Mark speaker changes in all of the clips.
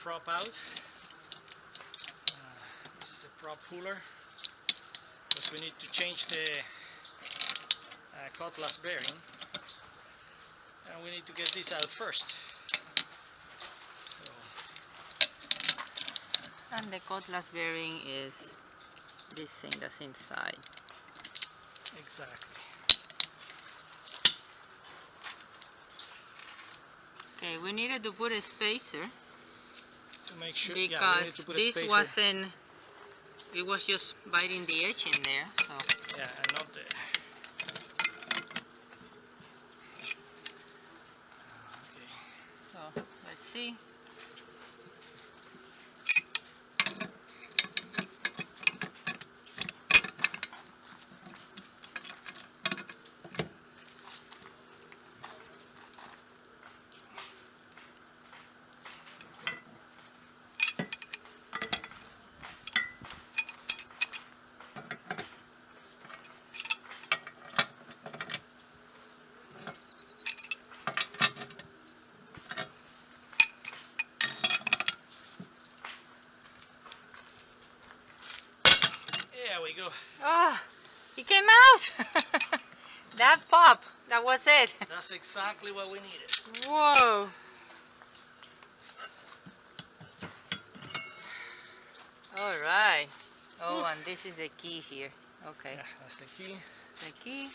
Speaker 1: prop out. This is a prop puller because we need to change the Cutlass bearing, and we need to get this out first. So.
Speaker 2: And the Cutlass bearing is this thing that's inside.
Speaker 1: Exactly.
Speaker 2: Okay, we needed to put a spacer
Speaker 1: To make sure,
Speaker 2: because
Speaker 1: yeah, we need to put a
Speaker 2: this
Speaker 1: spacer.
Speaker 2: wasn't, it was just biting the edge in there, so.
Speaker 1: Yeah, and not the... Okay.
Speaker 2: So, let's see.
Speaker 1: There we go.
Speaker 2: Oh, he came out! That pop, that was it.
Speaker 1: That's exactly what we needed.
Speaker 2: Whoa! Alright. Oh, and this is the key here. Okay.
Speaker 1: Yeah, that's the key.
Speaker 2: The key.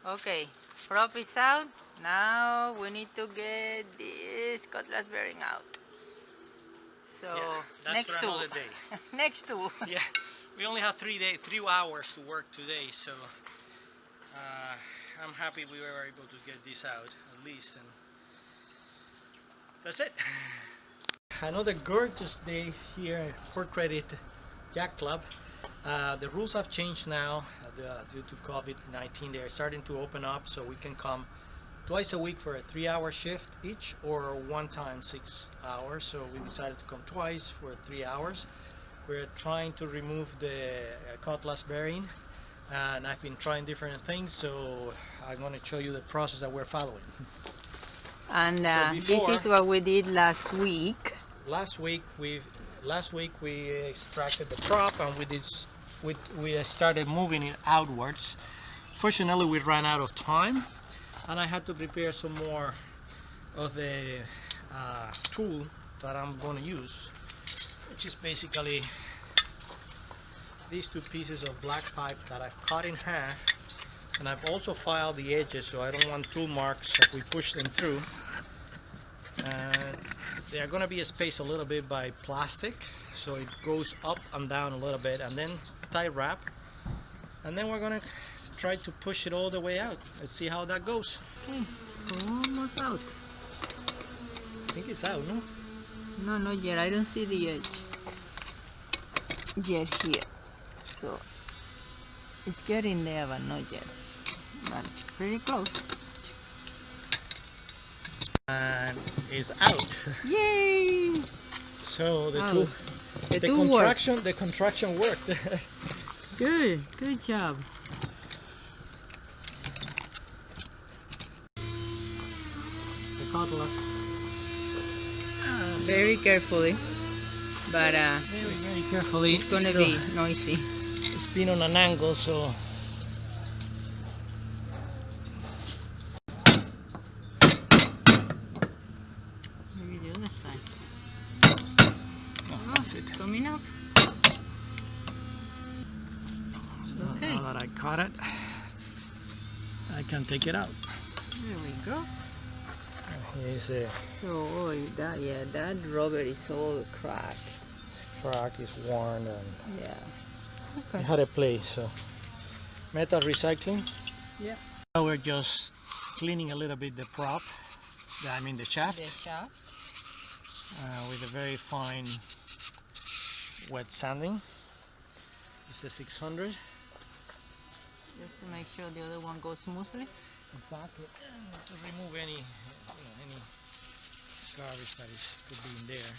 Speaker 2: Okay, prop is out. Now we need to get this Cutlass bearing out. So
Speaker 1: Yeah, that's
Speaker 2: next
Speaker 1: for
Speaker 2: two.
Speaker 1: another day.
Speaker 2: Next two.
Speaker 1: Yeah, we only have 3 hours to work today, so I'm happy we were able to get this out at least, and that's it. Another gorgeous day here at Port Credit Yacht Club. The rules have changed now due to COVID-19. They are starting to open up, so we can come twice a week for a 3-hour shift each, or one time 6 hours. So we decided to come twice for 3 hours. We're trying to remove the Cutlass bearing, and I've been trying different things, so I'm going to show you the process that we're following.
Speaker 2: And
Speaker 1: before,
Speaker 2: this is what we did last week.
Speaker 1: Last week we extracted the prop, and we started moving it outwards. Fortunately, we ran out of time, and I had to prepare some more of the tool that I'm going to use, which is basically these 2 pieces of black pipe that I've cut in half, and I've also filed the edges so I don't want tool marks if we push them through. They are going to be spaced a little bit by plastic, so it goes up and down a little bit, and then tie wrap, and then we're going to try to push it all the way out. Let's see how that goes.
Speaker 2: Okay, it's almost out.
Speaker 1: I think it's out, no?
Speaker 2: No, not yet. I don't see the edge yet here. So it's getting there, but not yet. But it's pretty close.
Speaker 1: And it's out.
Speaker 2: Yay!
Speaker 1: So the
Speaker 2: Out.
Speaker 1: the contraction worked.
Speaker 2: Good job.
Speaker 1: The Cutlass.
Speaker 2: Very carefully, but
Speaker 1: Very carefully.
Speaker 2: it's gonna be noisy.
Speaker 1: It's been on an angle, so
Speaker 2: Maybe the other side.
Speaker 1: no, that's it.
Speaker 2: Coming up. Okay.
Speaker 1: Now that I caught it, I can take it out.
Speaker 2: There we go.
Speaker 1: Here's a
Speaker 2: So that rubber is all cracked.
Speaker 1: crack, is worn, and
Speaker 2: Yeah.
Speaker 1: it
Speaker 2: Okay.
Speaker 1: had a play. So metal recycling.
Speaker 2: Yeah.
Speaker 1: Now we're just cleaning a little bit the prop, the shaft,
Speaker 2: The shaft.
Speaker 1: with a very fine wet sanding. It's the 600.
Speaker 2: Just to make sure the other one goes smoothly.
Speaker 1: Exactly. And to remove any garbage that could be in there.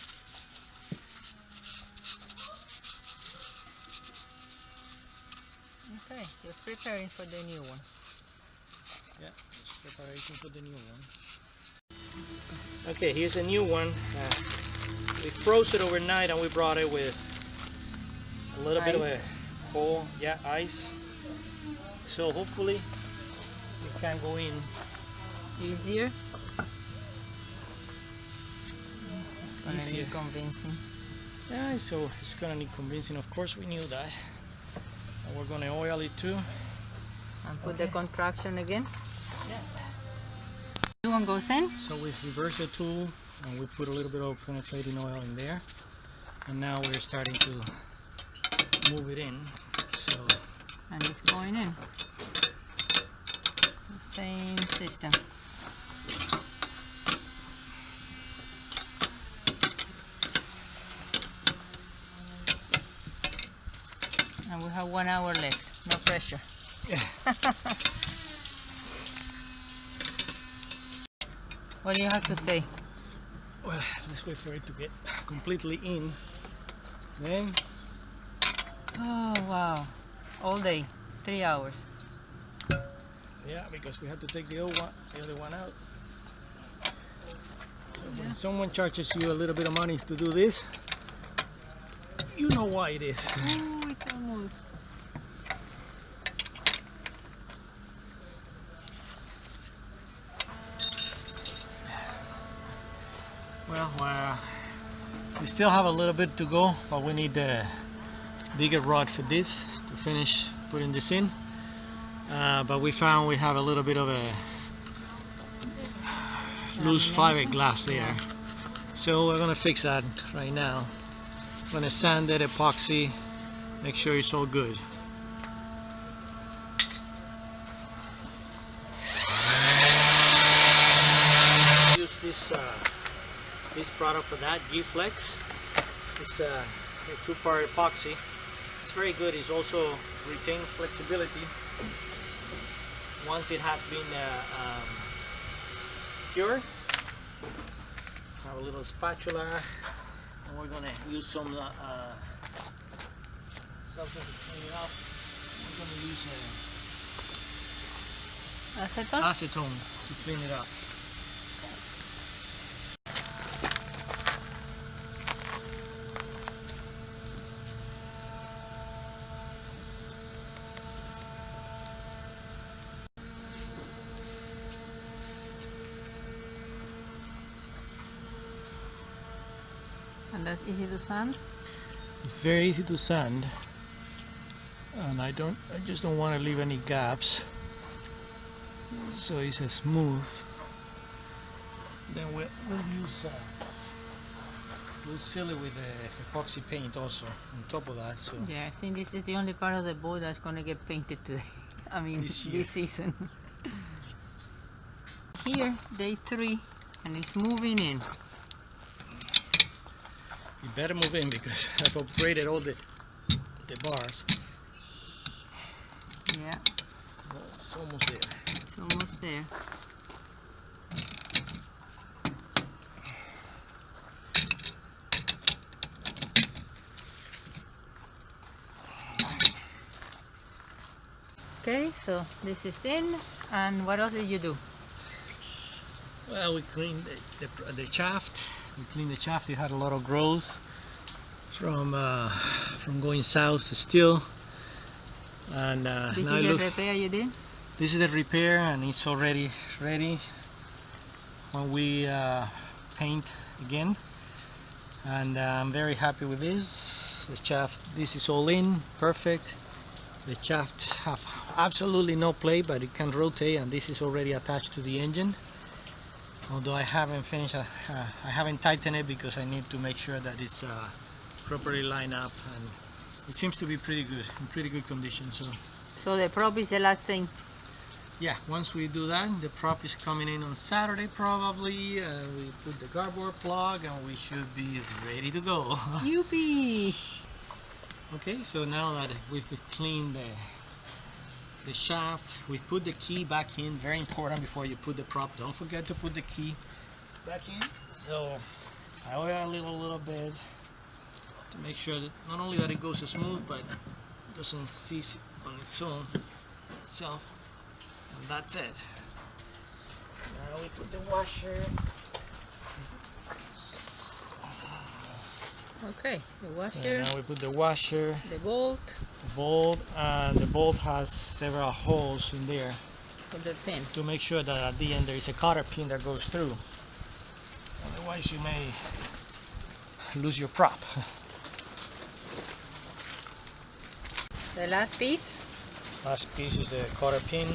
Speaker 2: Okay, just preparing for the new one.
Speaker 1: Yeah, it's preparation for the new one. Okay, here's a new one. We froze it overnight and we brought it with a little bit of a
Speaker 2: Ice.
Speaker 1: cold, yeah, ice. So hopefully it can go in.
Speaker 2: Easier. It's gonna
Speaker 1: Easier.
Speaker 2: need convincing.
Speaker 1: Yeah, so it's gonna need convincing. Of course, we knew that. And we're gonna oil it too.
Speaker 2: And put the
Speaker 1: Okay.
Speaker 2: contraction again.
Speaker 1: Yeah.
Speaker 2: New one goes in.
Speaker 1: So we reverse the tool and we put a little bit of penetrating oil in there. And now we're starting to move it in. So
Speaker 2: And it's going in. So same system. And we have 1 hour left. No pressure.
Speaker 1: yeah.
Speaker 2: What do you have to say?
Speaker 1: Well, let's wait for it to get completely in. Then
Speaker 2: Oh wow. All day. 3 hours.
Speaker 1: yeah, because we have to take the other one out. So when someone charges you a little bit of money to do this, you know why it is.
Speaker 2: Oh, it's almost.
Speaker 1: Well, we still have a little bit to go, but we need a bigger rod for this to finish putting this in. But we found we have a little bit of a loose fiberglass there. So we're gonna fix that right now. I'm gonna sand it, epoxy, make sure it's all good. Use this product for that, G-Flex. It's a two-part epoxy. It's very good. It also retains flexibility once it has been cured. Have a little spatula, and we're gonna use some something to clean it up. We're gonna use
Speaker 2: Acetone?
Speaker 1: acetone to clean it up.
Speaker 2: And that's easy to sand?
Speaker 1: It's very easy to sand, and I just don't want to leave any gaps, so it's a smooth. Then we'll seal it with the epoxy paint also on top of that. So
Speaker 2: Yeah, I think this is the only part of the boat that's gonna get painted today. I mean,
Speaker 1: This year.
Speaker 2: this season. Here, day 3, and it's moving in.
Speaker 1: you better move in because I've upgraded all the bars.
Speaker 2: Yeah,
Speaker 1: It's almost there.
Speaker 2: it's almost there. Okay, so this is in, and what else did you do?
Speaker 1: Well, we cleaned the shaft. We cleaned the shaft. It had a lot of growth from going south still. And
Speaker 2: This
Speaker 1: now
Speaker 2: is the
Speaker 1: look,
Speaker 2: repair you did?
Speaker 1: this is the repair, and it's already ready when we paint again. And I'm very happy with this. The shaft, this is all in, perfect. The shafts have absolutely no play, but it can rotate, and this is already attached to the engine. Although I haven't finished, I haven't tightened it because I need to make sure that it's properly lined up, and it seems to be pretty good, in pretty good condition.
Speaker 2: So the prop is the last thing.
Speaker 1: Yeah, once we do that, the prop is coming in on Saturday probably. We put the garboard plug, and we should be ready to go.
Speaker 2: Yuppie!
Speaker 1: Okay, so now that we've cleaned the shaft, we put the key back in. Very important before you put the prop. Don't forget to put the key back in. So I oil a little bit to make sure that not only that it goes smooth, but it doesn't seize on its own itself. And that's it. Now we put the washer.
Speaker 2: Okay, the
Speaker 1: So
Speaker 2: washer,
Speaker 1: now we put the washer,
Speaker 2: the bolt
Speaker 1: the bolt, and the bolt has several holes in there
Speaker 2: for the pin.
Speaker 1: to make sure that at the end there is a cotter pin that goes through. Otherwise you may lose your prop.
Speaker 2: The last piece.
Speaker 1: Last piece is a cotter pin.